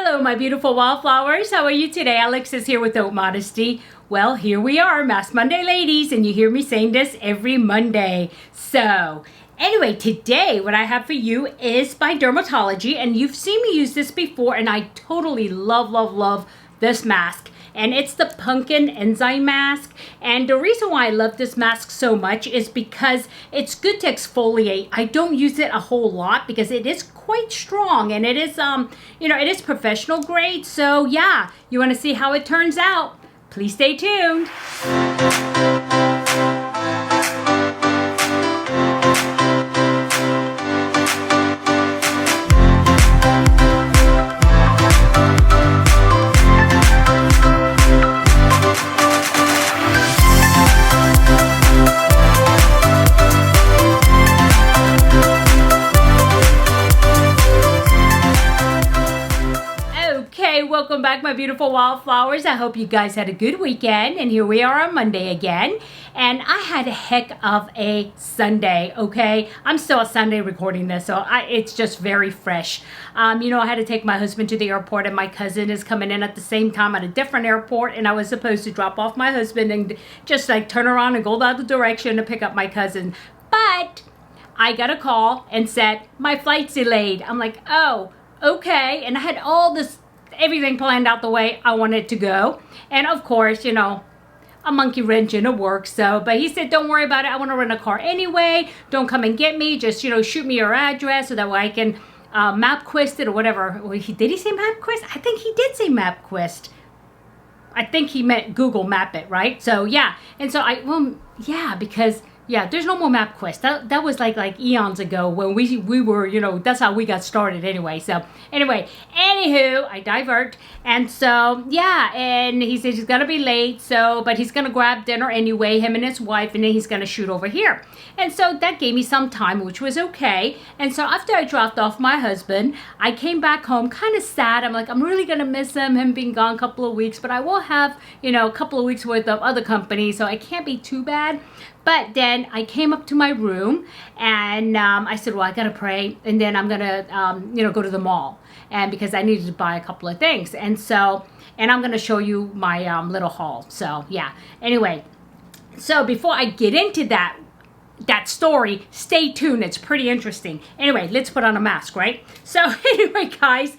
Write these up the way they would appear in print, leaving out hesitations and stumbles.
Hello, my beautiful wildflowers. How are you today? Alex is here with Haute Modesty. Well, here we are, Mask Monday, ladies, and you hear me saying this every Monday. So, anyway, today what I have for you is by Dermatology, and you've seen me use this before, and I totally love this mask. And it's the Pumpkin Enzyme Mask. And the reason why I love this mask so much is because it's good to exfoliate. I don't use it a whole lot because it is quite strong and it is, it is professional grade. So yeah, you want to see how it turns out? Please stay tuned. Welcome back, my beautiful wildflowers. I hope you guys had a good weekend, and here we are on Monday again. And I had a heck of a Sunday, okay? I'm still a Sunday recording this, so it's just very fresh. I had to take my husband to the airport, and my cousin is coming in at the same time at a different airport, and I was supposed to drop off my husband and just like turn around and go the other direction to pick up my cousin. But I got a call and said, my flight's delayed. I'm like, oh, okay. And I had everything planned out the way I wanted to go. And of course, a monkey wrench in the works. But he said, don't worry about it. I want to rent a car anyway. Don't come and get me. Just, shoot me your address so that way I can MapQuest it or whatever. Did he say MapQuest? I think he did say MapQuest. I think he meant Google Map it, right? So yeah. And so because there's no more MapQuest. That was like eons ago when we were, that's how we got started anyway. So anyway, anywho, I divert. And so, and he says he's going to be late. But he's going to grab dinner anyway, him and his wife, and then he's going to shoot over here. And so that gave me some time, which was okay. And so after I dropped off my husband, I came back home kind of sad. I'm like, I'm really going to miss him being gone a couple of weeks. But I will have, a couple of weeks worth of other company. So it can't be too bad. But then I came up to my room and I said, well, I got to pray. And then I'm going to, go to the mall. And because I needed to buy a couple of things. And I'm going to show you my little haul. So, yeah. Anyway, so before I get into that story, stay tuned. It's pretty interesting. Anyway, let's put on a mask, right? So, anyway, guys,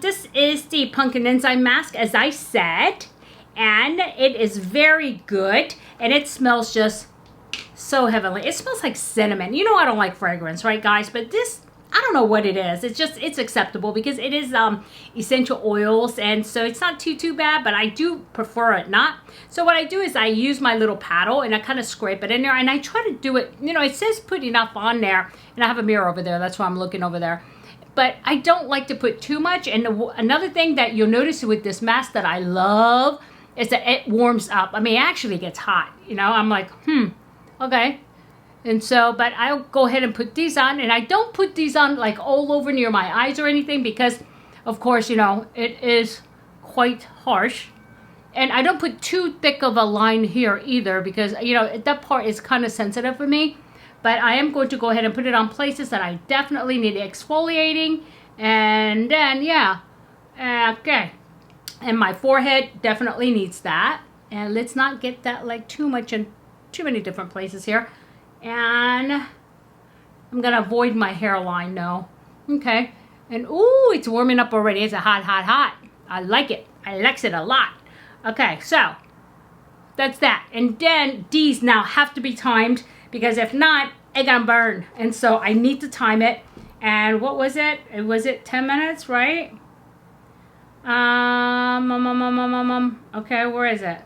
this is the Pumpkin Enzyme Mask, as I said. And it is very good. And it smells just so heavenly. It smells like cinnamon. I don't like fragrance, right, guys? But this, I don't know what it is. It's acceptable because it is essential oils, and so it's not too bad, but I do prefer it not. So what I do is I use my little paddle and I kind of scrape it in there, and I try to do it, it says put enough on there, and I have a mirror over there. That's why I'm looking over there. But I don't like to put too much. And another thing that you'll notice with this mask that I love is that it warms up. I mean, it actually gets hot. I'm like, okay. And so, but I'll go ahead and put these on. And I don't put these on like all over near my eyes or anything because, of course, it is quite harsh. And I don't put too thick of a line here either because, that part is kind of sensitive for me. But I am going to go ahead and put it on places that I definitely need exfoliating. And then, okay. And my forehead definitely needs that. And let's not get that like too much in too many different places here. And I'm going to avoid my hairline now. Okay. And ooh, it's warming up already. It's a hot. I like it. I like it a lot. Okay, so that's that. And then these now have to be timed because if not, it's going to burn. And so I need to time it. And what was it? Was it 10 minutes, right? Okay, where is it?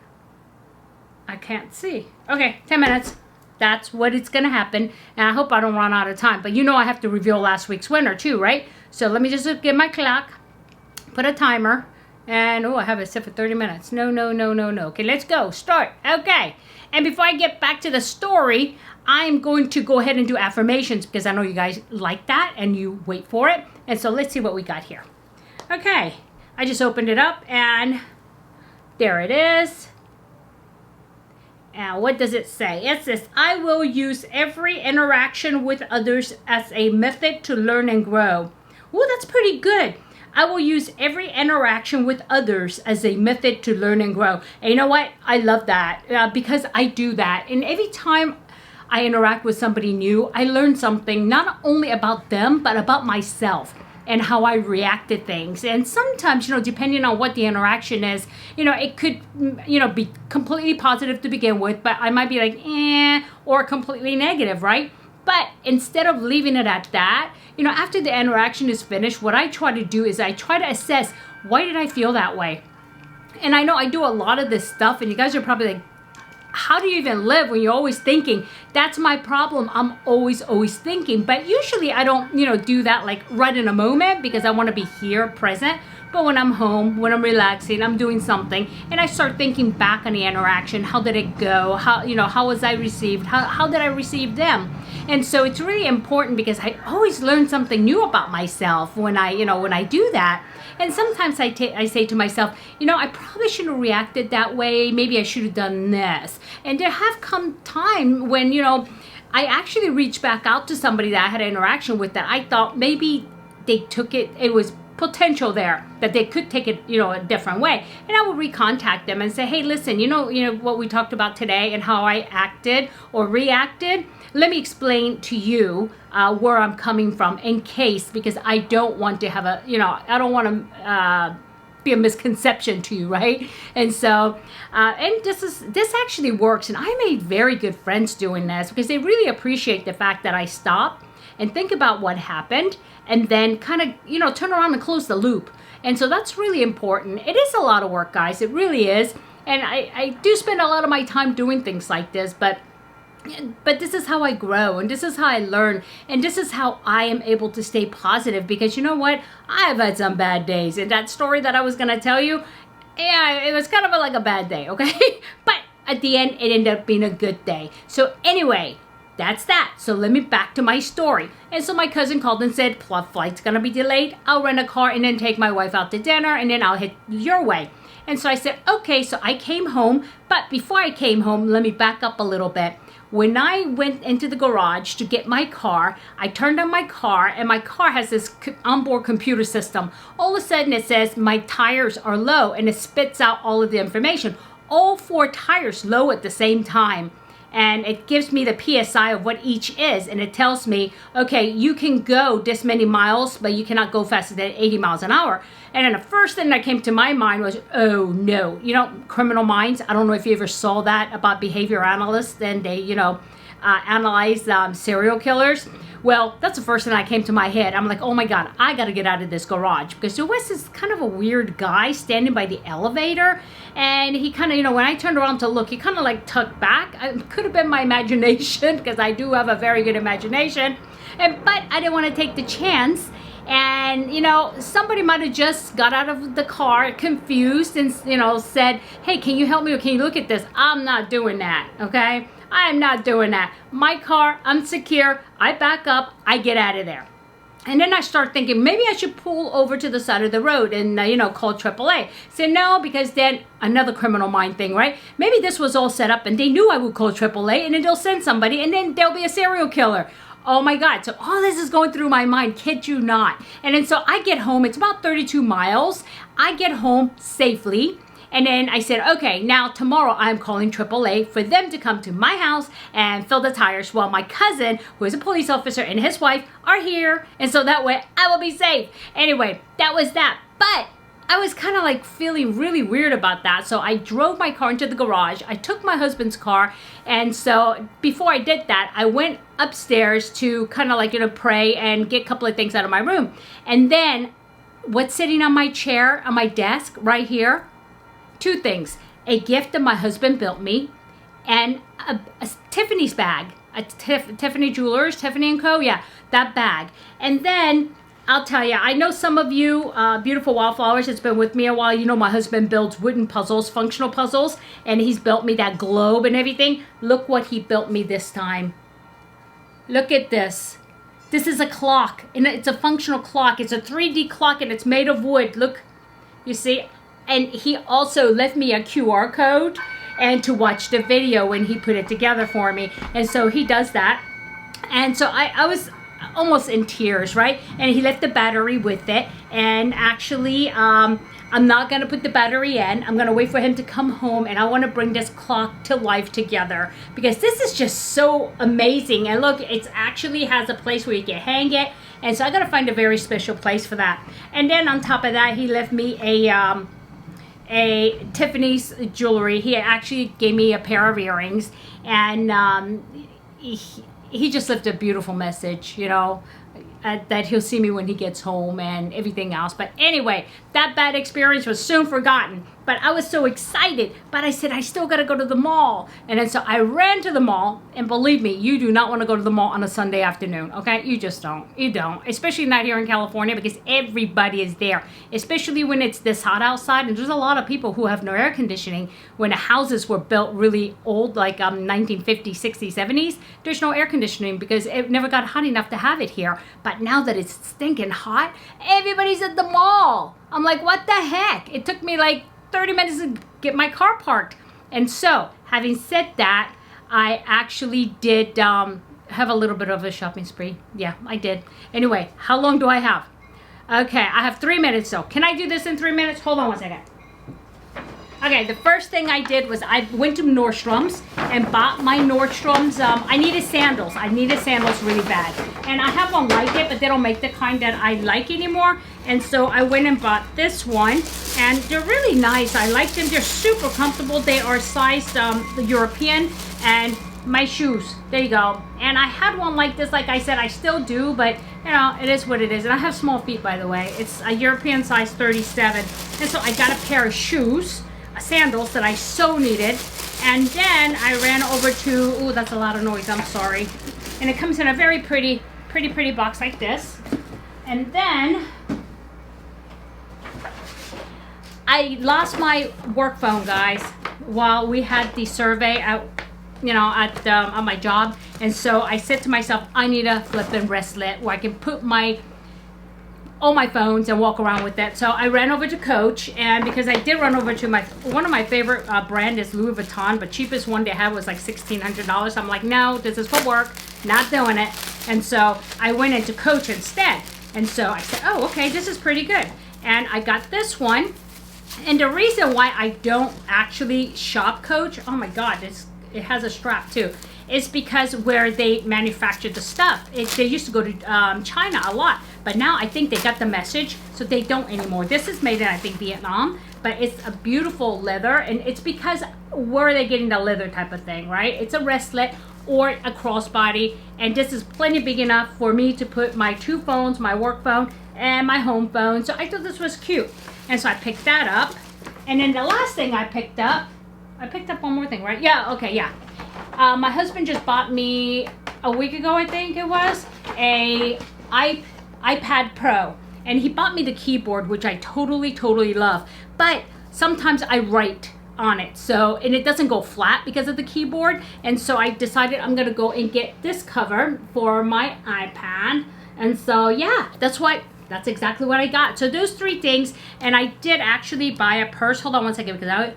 I can't see. Okay, 10 minutes. That's what it's going to happen. And I hope I don't run out of time. But I have to reveal last week's winner too, right? So let me just get my clock. Put a timer. And, I have it set for 30 minutes. No. Okay, let's go. Start. Okay. And before I get back to the story, I'm going to go ahead and do affirmations because I know you guys like that and you wait for it. And so let's see what we got here. Okay. I just opened it up and there it is. And what does it say? It says, I will use every interaction with others as a method to learn and grow. Ooh, that's pretty good. I will use every interaction with others as a method to learn and grow. And you know what? I love that because I do that. And every time I interact with somebody new, I learn something not only about them, but about myself and how I react to things. And sometimes, you know, depending on what the interaction is, you know, it could, you know, be completely positive to begin with, but I might be like, or completely negative, right? But instead of leaving it at that, you know, after the interaction is finished, what I try to do is I try to assess, why did I feel that way? And I know I do a lot of this stuff, and you guys are probably like, how do you even live when you're always thinking? That's my problem. I'm always thinking. But usually I don't, you know, do that like right in a moment because I want to be here, present. But when I'm home, when I'm relaxing, I'm doing something, and I start thinking back on the interaction. How did it go? How, you know, how was I received? How did I receive them? And so it's really important because I always learn something new about myself when I, you know, when I do that. And sometimes I say to myself, you know, I probably shouldn't have reacted that way. Maybe I should have done this. And there have come time when, you know, I actually reached back out to somebody that I had an interaction with that I thought maybe they took it, it was potential there that they could take it, you know, a different way. And I would recontact them and say, hey, listen, you know what we talked about today and how I acted or reacted. Let me explain to you where I'm coming from in case, because I don't want to have a, you know, I don't want to be a misconception to you, right? And so, and this actually works. And I made very good friends doing this because they really appreciate the fact that I stop and think about what happened and then kind of, you know, turn around and close the loop. And so that's really important. It is a lot of work, guys. It really is. And I do spend a lot of my time doing things like this, but this is how I grow, and this is how I learn, and this is how I am able to stay positive, because you know what? I've had some bad days, and that story that I was going to tell you, yeah, it was kind of like a bad day, okay? But at the end, it ended up being a good day. So anyway, that's that. So let me back to my story. And so my cousin called and said, flight's going to be delayed. I'll rent a car and then take my wife out to dinner, and then I'll hit your way. And so I said, okay, so I came home. But before I came home, let me back up a little bit. When I went into the garage to get my car, I turned on my car, and my car has this onboard computer system. All of a sudden it says my tires are low, and it spits out all of the information. All 4 tires low at the same time. And it gives me the PSI of what each is, and it tells me, okay, you can go this many miles, but you cannot go faster than 80 miles an hour. And then the first thing that came to my mind was, oh no, you know, Criminal Minds. I don't know if you ever saw that about behavior analysts, and they, you know, analyze serial killers. Well, that's the first thing that came to my head. I'm like, oh my God, I got to get out of this garage, because there was this kind of a weird guy standing by the elevator, and he kind of, you know, when I turned around to look, he kind of like tucked back. It could have been my imagination, because I do have a very good imagination, but I didn't want to take the chance. And, you know, somebody might have just got out of the car confused and, you know, said, hey, can you help me, or can you look at this? I'm not doing that, okay? I am not doing that. My car, I'm secure. I back up. I get out of there. And then I start thinking, maybe I should pull over to the side of the road and, you know, call AAA. Say no, because then another Criminal Mind thing, right? Maybe this was all set up and they knew I would call AAA, and then they'll send somebody, and then there'll be a serial killer. Oh my God. So all this is going through my mind, kid you not. And then so I get home. It's about 32 miles. I get home safely. And then I said, okay, now tomorrow I'm calling AAA for them to come to my house and fill the tires while my cousin, who is a police officer, and his wife are here. And so that way I will be safe. Anyway, that was that. But I was kind of like feeling really weird about that. So I drove my car into the garage. I took my husband's car. And so before I did that, I went upstairs to kind of like, you know, pray and get a couple of things out of my room. And then what's sitting on my chair, on my desk right here? 2 things: a gift that my husband built me, and a Tiffany's bag, a Tiffany Jewelers, Tiffany & Co. Yeah, that bag. And then I'll tell you, I know some of you beautiful wildflowers that's been with me a while. You know my husband builds wooden puzzles, functional puzzles, and he's built me that globe and everything. Look what he built me this time. Look at this. This is a clock, and it's a functional clock. It's a 3D clock, and it's made of wood. Look, you see? And he also left me a QR code and to watch the video when he put it together for me. And so he does that. And so I almost in tears, right? And he left the battery with it. And actually, I'm not gonna put the battery in. I'm gonna wait for him to come home, and I wanna bring this clock to life together because this is just so amazing. And look, it actually has a place where you can hang it. And so I gotta find a very special place for that. And then on top of that, he left me a Tiffany's jewelry. He actually gave me a pair of earrings, and he just left a beautiful message, you know, that he'll see me when he gets home and everything else. But anyway, that bad experience was soon forgotten. But I was so excited. But I said, I still got to go to the mall. And then so I ran to the mall. And believe me, you do not want to go to the mall on a Sunday afternoon. Okay? You just don't. You don't. Especially not here in California because everybody is there. Especially when it's this hot outside. And there's a lot of people who have no air conditioning. When the houses were built really old, like 1950s, 60s, 70s, there's no air conditioning because it never got hot enough to have it here. But now that it's stinking hot, everybody's at the mall. I'm like, what the heck? It took me like 30 minutes to get my car parked. And so, having said that, I actually did have a little bit of a shopping spree. Yeah, I did. Anyway, how long do I have? Okay, I have 3 minutes, so can I do this in 3 minutes? Hold on one second. Okay, the first thing I did was I went to Nordstrom's and bought my Nordstrom's. I needed sandals. I needed sandals really bad. And I have one like it, but they don't make the kind that I like anymore. And so I went and bought this one. And they're really nice. I like them. They're super comfortable. They are sized European. And my shoes, there you go. And I had one like this, like I said, I still do, but you know, it is what it is. And I have small feet, by the way. It's a European size 37. And so I got a pair of shoes, sandals that I so needed. And then I ran over to, oh, that's a lot of noise, I'm sorry. And it comes in a very pretty box like this. And then I lost my work phone, guys, while we had the survey at, you know, at on my job. And so I said to myself, I need a flippin' wristlet where I can put all my phones and walk around with it. So I ran over to Coach, and because I did run over to one of my favorite brand is Louis Vuitton, but cheapest one they had was like $1,600. I'm like, no, this is for work, not doing it. And so I went into Coach instead. And so I said, oh, okay, this is pretty good. And I got this one. And the reason why I don't actually shop Coach, oh my God, it has a strap too, is because where they manufacture the stuff. They used to go to China a lot, but now I think they got the message, so they don't anymore. This is made in, I think, Vietnam, but it's a beautiful leather, and it's because where are they getting the leather type of thing, right? It's a wristlet or a crossbody, and this is plenty big enough for me to put my 2 phones, my work phone and my home phone. So I thought this was cute, and so I picked that up. And then the last thing I picked up one more thing, right? Yeah, okay, yeah. My husband just bought me a week ago, I think it was, a iPad Pro. And he bought me the keyboard, which I totally love. But sometimes I write on it, so, and it doesn't go flat because of the keyboard. And so I decided I'm gonna go and get this cover for my iPad. And so yeah, that's exactly what I got. So those 3 things. And I did actually buy a purse. Hold on one second, because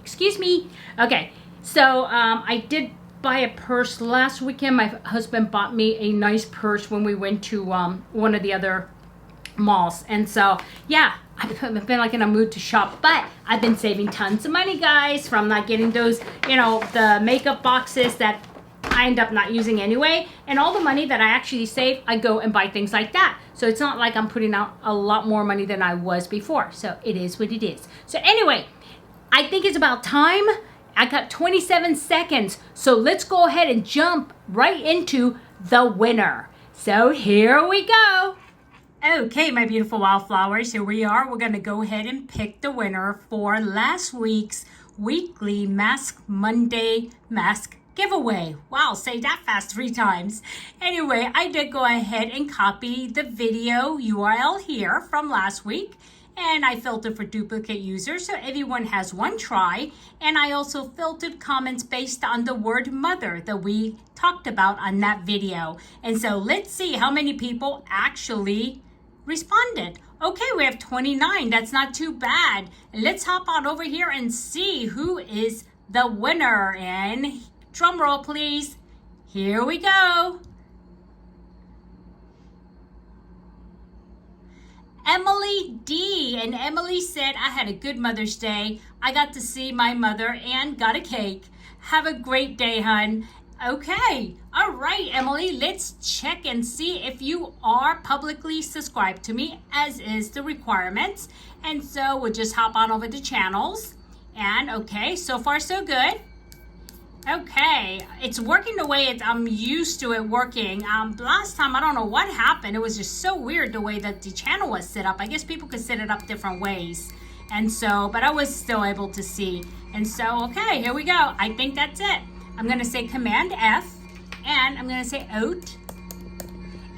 excuse me. Okay, so I did buy a purse last weekend. My husband bought me a nice purse when we went to one of the other malls. And so yeah, I've been like in a mood to shop, but I've been saving tons of money, guys, from not getting those, you know, the makeup boxes that I end up not using anyway. And all the money that I actually save, I go and buy things like that. So it's not like I'm putting out a lot more money than I was before. So it is what it is. So anyway, I think it's about time. I got 27 seconds. So let's go ahead and jump right into the winner. So here we go. Okay, my beautiful wildflowers, here we are. We're going to go ahead and pick the winner for last week's weekly Mask Monday mask giveaway. Wow, say that fast 3 times. Anyway, I did go ahead and copy the video URL here from last week, and I filtered for duplicate users so everyone has one try. And I also filtered comments based on the word mother that we talked about on that video. And so let's see how many people actually responded. Okay, we have 29. That's not too bad. Let's hop on over here and see who is the winner. And Drum roll, please. Here we go. Emily D. And Emily said, I had a good Mother's Day. I got to see my mother and got a cake. Have a great day, hun. Okay. All right, Emily, let's check and see if you are publicly subscribed to me, as is the requirements. And so we'll just hop on over to channels. And okay, so far so good. Okay, it's working the way I'm used to it working. Last time, I don't know what happened. It was just so weird the way that the channel was set up. I guess people could set it up different ways. And so, but I was still able to see. And so, okay, here we go. I think that's it. I'm going to say Command F, and I'm going to say Haute.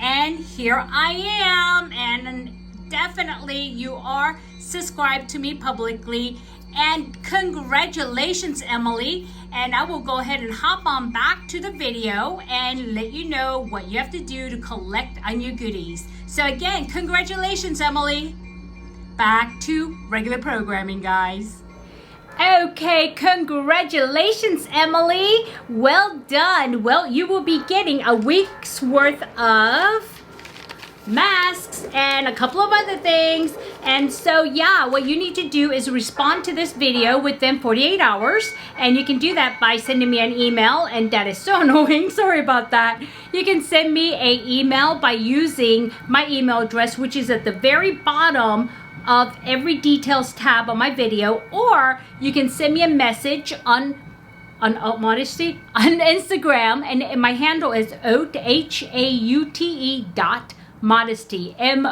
And here I am. And definitely you are subscribed to me publicly. And congratulations, Emily. And I will go ahead and hop on back to the video and let you know what you have to do to collect on your goodies. So again, congratulations, Emily. Back to regular programming, guys. Okay, congratulations, Emily. Well done. Well, you will be getting a week's worth of masks and a couple of other things. And so yeah, what you need to do is respond to this video within 48 hours, and you can do that by sending me an email. And that is so annoying, sorry about that. You can send me an email by using my email address, which is at the very bottom of every details tab on my video, or you can send me a message on Modesty on Instagram, and my handle is Haute, Haute Modesty, Modesty, and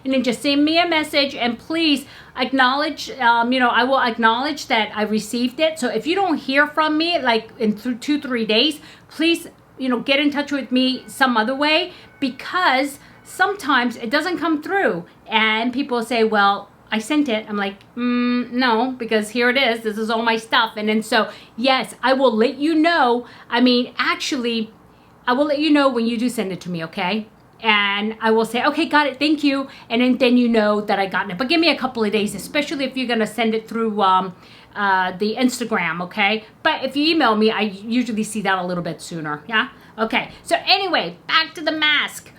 then just send me a message, and please acknowledge, I will acknowledge that I received it. So if you don't hear from me like in 2-3 days, please, get in touch with me some other way, because sometimes it doesn't come through and people say, well, I sent it. I'm like, no, because here it is. This is all my stuff. And then so, yes, I will let you know. Actually, I will let you know when you do send it to me, okay? And I will say, okay, got it, thank you. And then you know that I got it. But give me a couple of days, especially if you're going to send it through the Instagram, okay? But if you email me, I usually see that a little bit sooner, yeah? Okay, so anyway, back to the mask.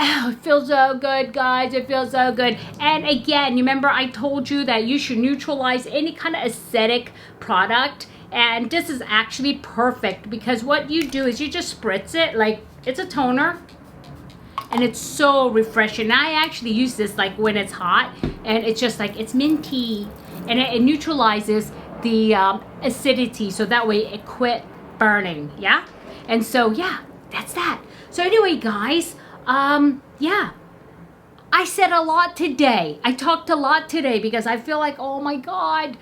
Oh, it feels so good, guys. It feels so good. And again, you remember I told you that you should neutralize any kind of aesthetic product. And this is actually perfect, because what you do is you just spritz it like it's a toner. And it's so refreshing. I actually use this like when it's hot, and it's just like, it's minty. And it neutralizes the acidity, so that way it quit burning, yeah? And so, yeah, that's that. So anyway, guys, yeah, I said a lot today. I talked a lot today because I feel like, oh my God,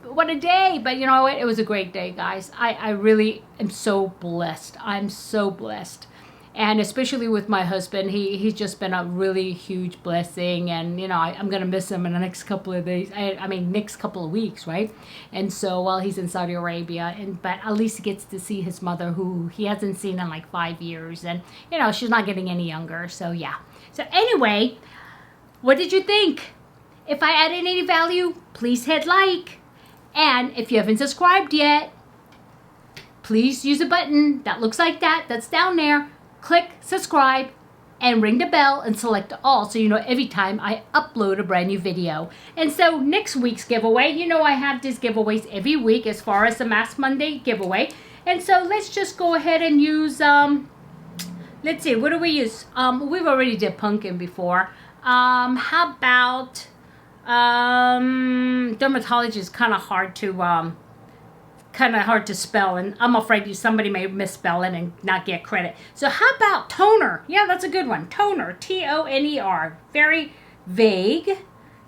what a day. But you know what? It was a great day, guys. I really am so blessed. I'm so blessed. And especially with my husband, he's just been a really huge blessing. And, I'm going to miss him in the next couple of days. Next couple of weeks, right? And so while he's in Saudi Arabia, but at least he gets to see his mother, who he hasn't seen in like 5 years. And, she's not getting any younger. So, yeah. So anyway, what did you think? If I added any value, please hit like. And if you haven't subscribed yet, please use a button that looks like that. That's down there. Click subscribe and ring the bell and select all, so you know every time I upload a brand new video. And so next week's giveaway, I have these giveaways every week as far as the Mask Monday giveaway. And so let's just go ahead and use, let's see, what do we use? We've already did pumpkin before. How about, dermatology is kind of hard to spell, and I'm afraid somebody may misspell it and not get credit. So how about toner? Yeah, that's a good one. Toner, T-O-N-E-R. Very vague.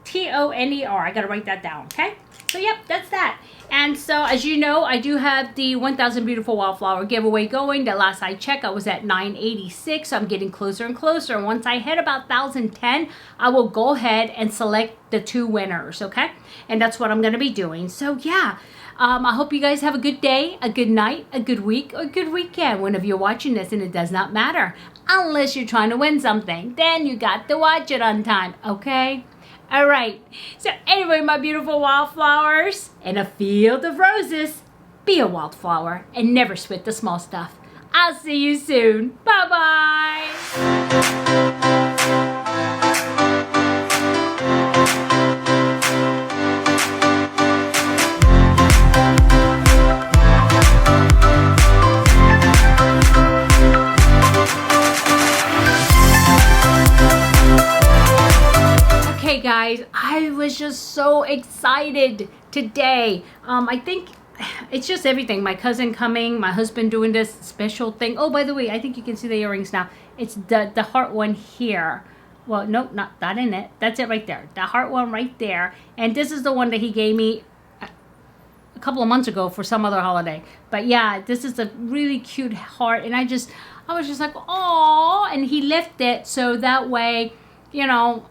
T-O-N-E-R. I gotta write that down, okay? So yep, that's that. And so as you know, I do have the 1000 Beautiful Wildflower giveaway going. The last I checked, I was at 986. So I'm getting closer and closer. And once I hit about 1010, I will go ahead and select the 2 winners, okay? And that's what I'm gonna be doing. So yeah. I hope you guys have a good day, a good night, a good week, or a good weekend whenever you're watching this, and it does not matter. Unless you're trying to win something. Then you got to watch it on time, okay? Alright. So anyway, my beautiful wildflowers, in a field of roses. be a wildflower, and never sweat the small stuff. I'll see you soon. Bye-bye. Okay guys, I was just so excited today. I think it's just everything. My cousin coming, my husband doing this special thing. Oh, by the way, I think you can see the earrings now. It's the heart one here. Well, no, not that in it. That's it right there. The heart one right there. And this is the one that he gave me a couple of months ago for some other holiday. But yeah, this is a really cute heart. And I was just like, oh, and he left it so that way, you know,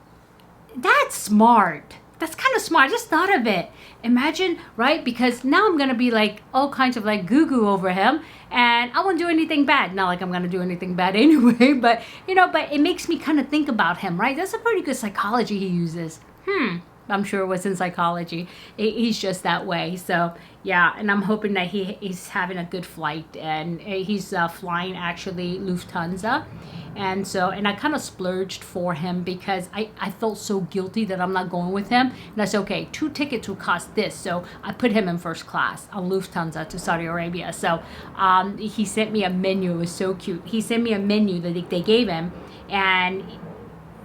that's smart. That's kind of smart. I just thought of it. Imagine, right? Because now I'm going to be like all kinds of like goo-goo over him. And I won't do anything bad. Not like I'm going to do anything bad anyway. But, you know, but it makes me kind of think about him, right? That's a pretty good psychology he uses. I'm sure it was in psychology. He's just that way. So, yeah. And I'm hoping that he's having a good flight. And he's flying actually Lufthansa. And so, and I kind of splurged for him because I felt so guilty that I'm not going with him. And I said, okay, 2 tickets will cost this. So I put him in first class on Lufthansa to Saudi Arabia. So he sent me a menu. It was so cute. He sent me a menu that they gave him. And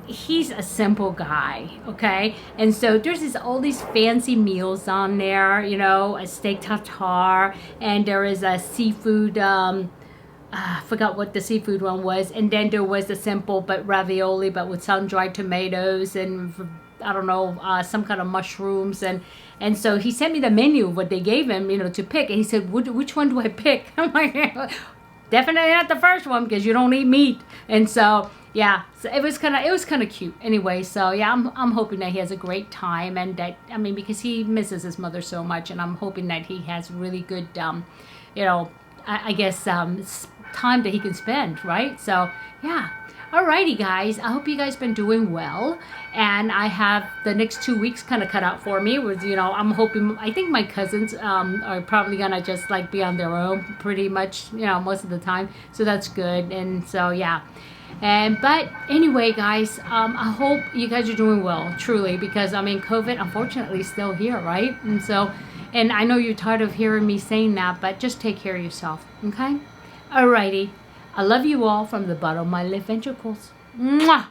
he's a simple guy, okay? And so there's all these fancy meals on there, you know, a steak tartare. And there is a seafood... I forgot what the seafood one was, and then there was the simple but ravioli, but with sun-dried tomatoes and I don't know, some kind of mushrooms, and so he sent me the menu of what they gave him, you know, to pick, and he said, which one do I pick? I'm like, definitely not the first one because you don't eat meat, and so yeah, so it was kind of cute anyway. So yeah, I'm hoping that he has a great time, and that, I mean, because he misses his mother so much, and I'm hoping that he has really good, you know, I guess time that he can spend, right? So yeah, alrighty guys, I hope you guys been doing well, and I have the next 2 weeks kind of cut out for me with, you know, I'm hoping, I think my cousins are probably gonna just like be on their own pretty much, you know, most of the time, so that's good. And so yeah, but anyway guys, I hope you guys are doing well, truly, because I mean COVID unfortunately is still here, right? And so, and I know you're tired of hearing me saying that, but just take care of yourself, okay? Alrighty. I love you all from the bottom of my lip ventricles. Mwah!